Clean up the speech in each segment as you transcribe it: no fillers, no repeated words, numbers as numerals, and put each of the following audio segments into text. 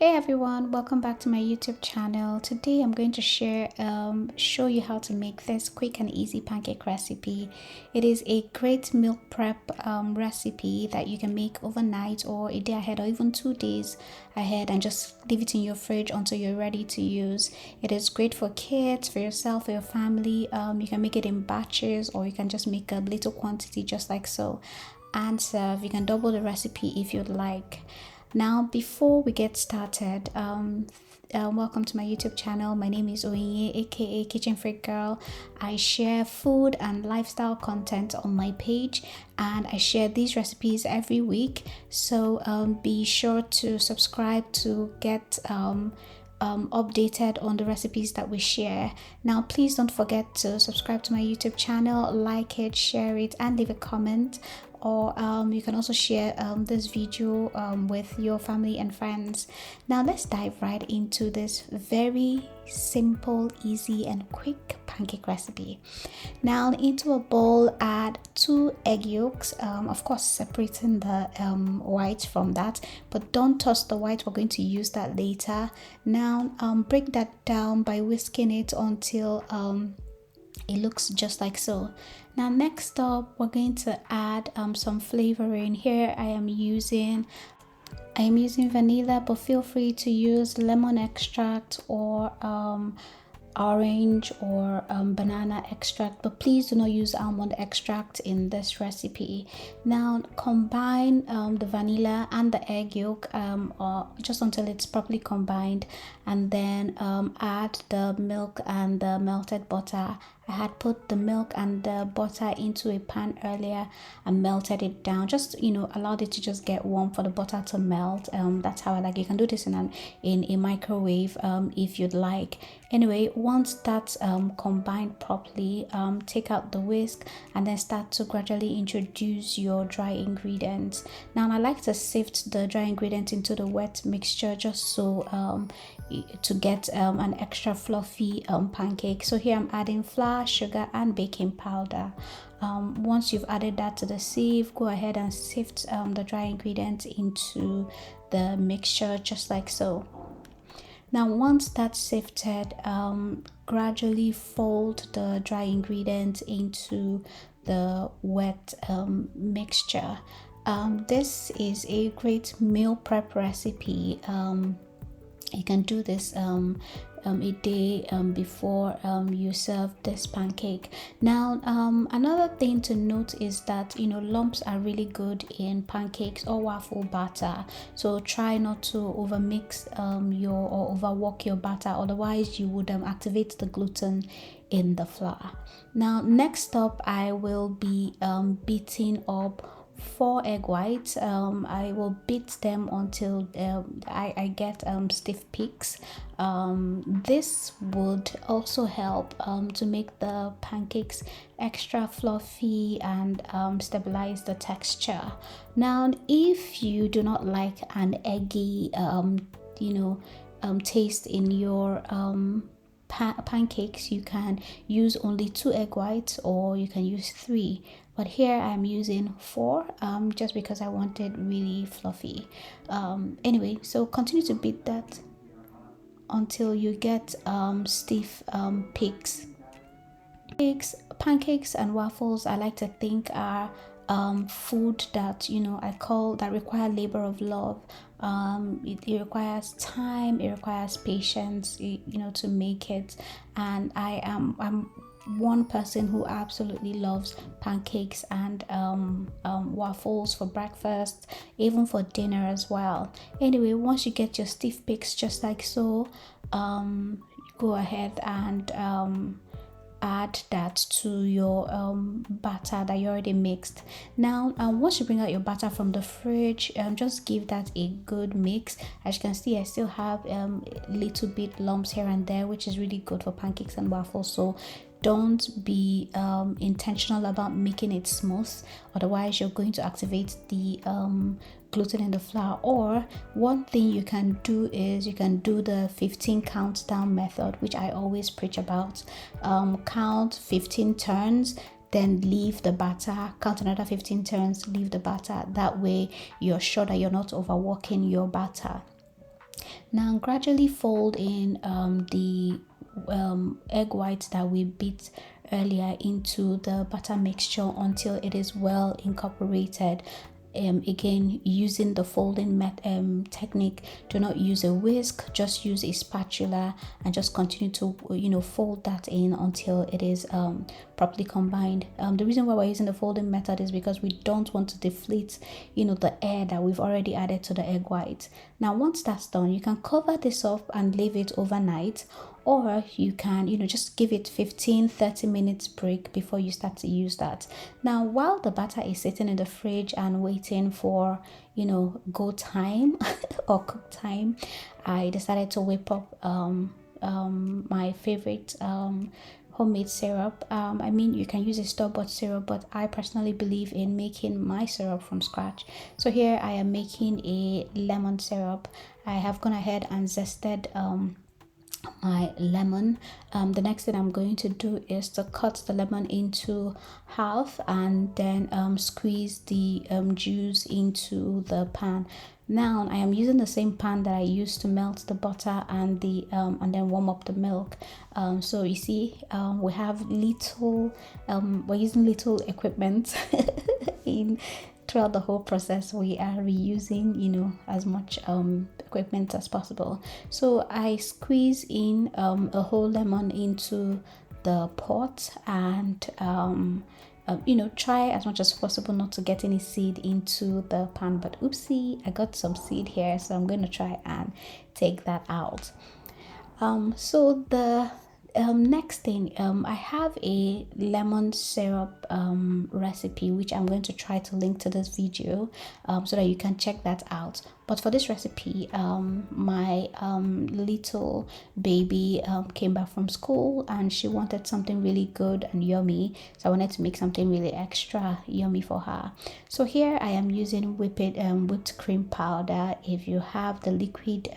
Hey everyone, welcome back to my YouTube channel. Today I'm going to show you how to make this quick and easy pancake recipe. It is a great meal prep recipe that you can make overnight or a day ahead or even 2 days ahead and just leave it in your fridge until you're ready to use. It is great for kids, for yourself, for your family. You can make it in batches or you can just make a little quantity just like so and serve. You can double the recipe if you'd like. Now, before we get started, welcome to my YouTube channel. My name is Oyinye, aka Kitchen Freak Girl. I share food and lifestyle content on my page, and I share these recipes every week. So be sure to subscribe to get updated on the recipes that we share. Now, please don't forget to subscribe to my YouTube channel, like it, share it, and leave a comment. Or you can also share this video with your family and friends. Now let's dive right into this very simple, easy and quick pancake recipe. Now into a bowl, add 2 egg yolks, of course separating the white from that, but don't toss the white. We're going to use that later. Now break that down by whisking it until it looks just like so. Now next up, we're going to add some flavoring. Here I am using vanilla, but feel free to use lemon extract or orange or banana extract, but please do not use almond extract in this recipe. Now combine the vanilla and the egg yolk or just until it's properly combined, and then add the milk and the melted butter. I had put the milk and the butter into a pan earlier and melted it down, just allowed it to just get warm for the butter to melt. That's how I like it. You can do this in a microwave if you'd like. Anyway, once that's combined properly, take out the whisk and then start to gradually introduce your dry ingredients. Now I like to sift the dry ingredients into the wet mixture just so to get an extra fluffy pancake. So here I'm adding flour, sugar and baking powder. Once you've added that to the sieve, go ahead and sift the dry ingredients into the mixture just like so. Now once that's sifted, gradually fold the dry ingredients into the wet mixture. This is a great meal prep recipe. You can do this a day before you serve this pancake. Now another thing to note is that lumps are really good in pancakes or waffle batter, so try not to overmix or overwork your batter, otherwise you would activate the gluten in the flour. Now next up, I will be beating up 4 egg whites. I will beat them until I get stiff peaks. This would also help to make the pancakes extra fluffy and stabilize the texture. Now if you do not like an eggy taste in your pancakes, you can use only 2 egg whites or you can use 3, but here I'm using 4 just because I want it really fluffy. Anyway, so continue to beat that until you get stiff peaks. Pancakes and waffles, I like to think, are food that that require labor of love. It requires time, it requires patience, to make it. And I'm one person who absolutely loves pancakes and waffles for breakfast, even for dinner as well. Anyway, once you get your stiff peaks just like so, go ahead and add that to your batter that you already mixed. Now once you bring out your batter from the fridge, just give that a good mix. As you can see, I still have little bit lumps here and there, which is really good for pancakes and waffles, so don't be intentional about making it smooth, otherwise you're going to activate the gluten in the flour. Or one thing you can do is you can do the 15 countdown method, which I always preach about. Count 15 turns, then leave the batter, count another 15 turns, leave the batter. That way you're sure that you're not overworking your batter. Now gradually fold in the egg whites that we beat earlier into the batter mixture until it is well incorporated. Again, using the folding technique. Do not use a whisk, just use a spatula and just continue to fold that in until it is properly combined. The reason why we're using the folding method is because we don't want to deflate the air that we've already added to the egg white. Now once that's done, you can cover this up and leave it overnight, or you can just give it 15-30 minutes break before you start to use that. Now while the batter is sitting in the fridge and waiting for go time or cook time, I decided to whip up my favorite homemade syrup. I mean, you can use a store-bought syrup, but I personally believe in making my syrup from scratch. So here I am making a lemon syrup. I have gone ahead and zested my lemon. The next thing I'm going to do is to cut the lemon into half and then squeeze the juice into the pan. Now I am using the same pan that I used to melt the butter and the and then warm up the milk. So you see, we have little we're using little equipment in throughout the whole process. We are reusing as much equipment as possible. So I squeeze in a whole lemon into the pot and try as much as possible not to get any seed into the pan, but oopsie, I got some seed here, so I'm going to try and take that out. So the next thing, I have a lemon syrup recipe which I'm going to try to link to this video so that you can check that out. But for this recipe, my little baby came back from school and she wanted something really good and yummy, so I wanted to make something really extra yummy for her. So here I am using whipped cream powder. If you have the liquid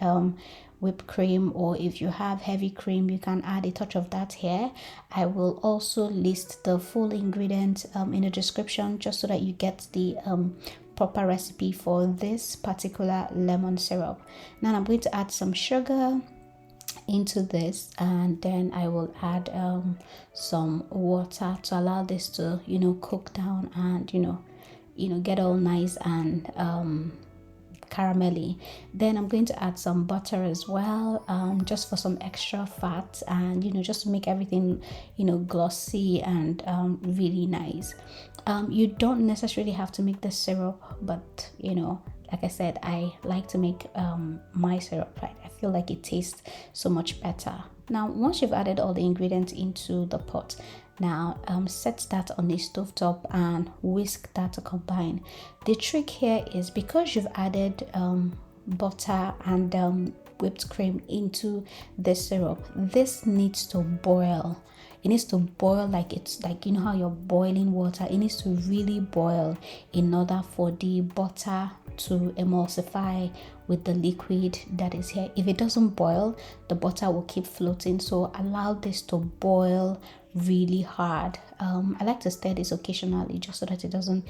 whipped cream, or if you have heavy cream, you can add a touch of that here. I will also list the full ingredients in the description, just so that you get the proper recipe for this particular lemon syrup. Now I'm going to add some sugar into this, and then I will add some water to allow this to cook down and get all nice and caramelly. Then I'm going to add some butter as well, just for some extra fat and just to make everything glossy and really nice. You don't necessarily have to make this syrup, but like I said, I like to make my syrup right. I feel like it tastes so much better. Now once you've added all the ingredients into the pot, now set that on the stove top and whisk that to combine. The trick here is, because you've added butter and whipped cream into the syrup, this needs to boil. It needs to boil like it's like how you're boiling water. It needs to really boil in order for the butter to emulsify with the liquid that is here. If it doesn't boil, the butter will keep floating. So allow this to boil really hard. I like to stir this occasionally just so that it doesn't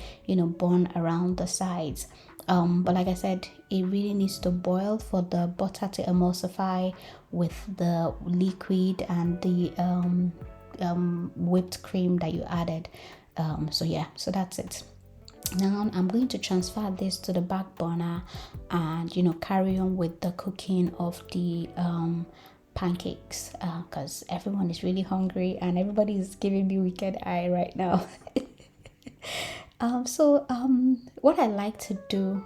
burn around the sides. But like I said, it really needs to boil for the butter to emulsify with the liquid and the whipped cream that you added. So that's it. Now I'm going to transfer this to the back burner and carry on with the cooking of the pancakes, because everyone is really hungry and everybody is giving me wicked eye right now. What I like to do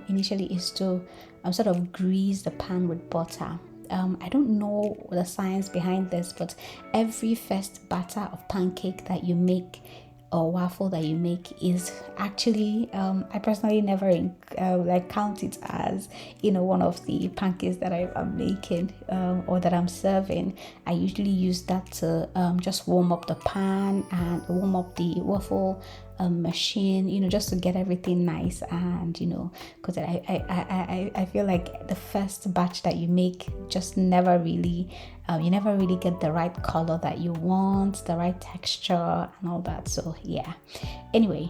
initially is to sort of grease the pan with butter. I don't know the science behind this, but every first batter of pancake that you make or waffle that you make is actually I personally never count it as one of the pancakes that I'm making or that I'm serving. I usually use that to just warm up the pan and warm up the waffle machine, just to get everything nice, and because I feel like the first batch that you make just never really you never really get the right color that you want, the right texture and all that. So yeah, anyway,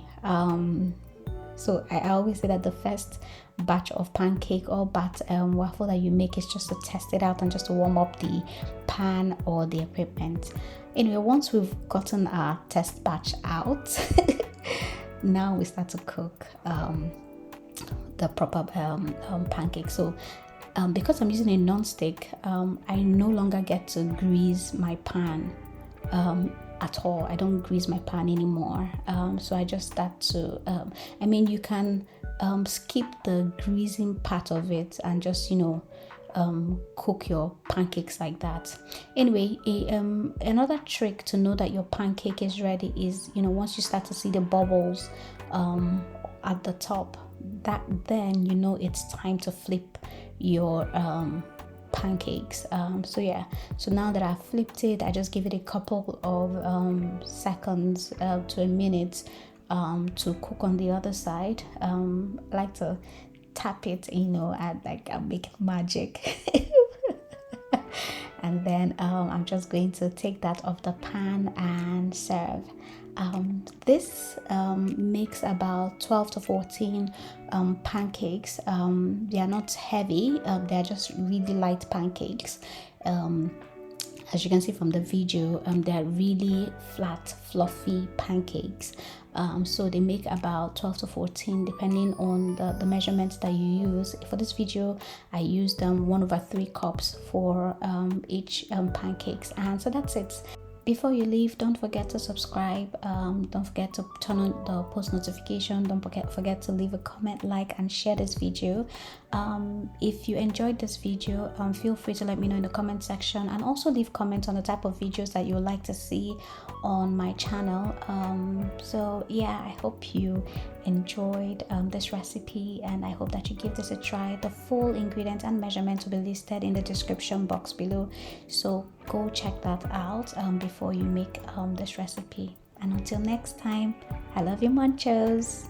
So I always say that the first batch of pancake or waffle that you make is just to test it out and just to warm up the pan or the equipment. Anyway, once we've gotten our test batch out, now we start to cook the proper pancake. So because I'm using a non-stick, I no longer get to grease my pan at all. I don't grease my pan anymore. So I just start to, you can skip the greasing part of it and just, cook your pancakes like that. Anyway, another trick to know that your pancake is ready is, once you start to see the bubbles at the top, then it's time to flip your pancakes. So now that I've flipped it, I just give it a couple of seconds to a minute to cook on the other side. I like to tap it, and like I'm making magic. And then I'm just going to take that off the pan and serve. This makes about 12 to 14 pancakes. They are not heavy, they are just really light pancakes. As you can see from the video, they're really flat, fluffy pancakes. So they make about 12 to 14 depending on the measurements that you use. For this video, I used 1/3 cups for each pancakes, and so that's it. Before you leave, don't forget to subscribe. Don't forget to turn on the post notification. Don't forget to leave a comment, like, and share this video. If you enjoyed this video, feel free to let me know in the comment section, and also leave comments on the type of videos that you would like to see on my channel. So yeah, I hope you enjoyed this recipe, and I hope that you give this a try. The full ingredients and measurements will be listed in the description box below, so go check that out before you make this recipe. And until next time, I love you, munchos.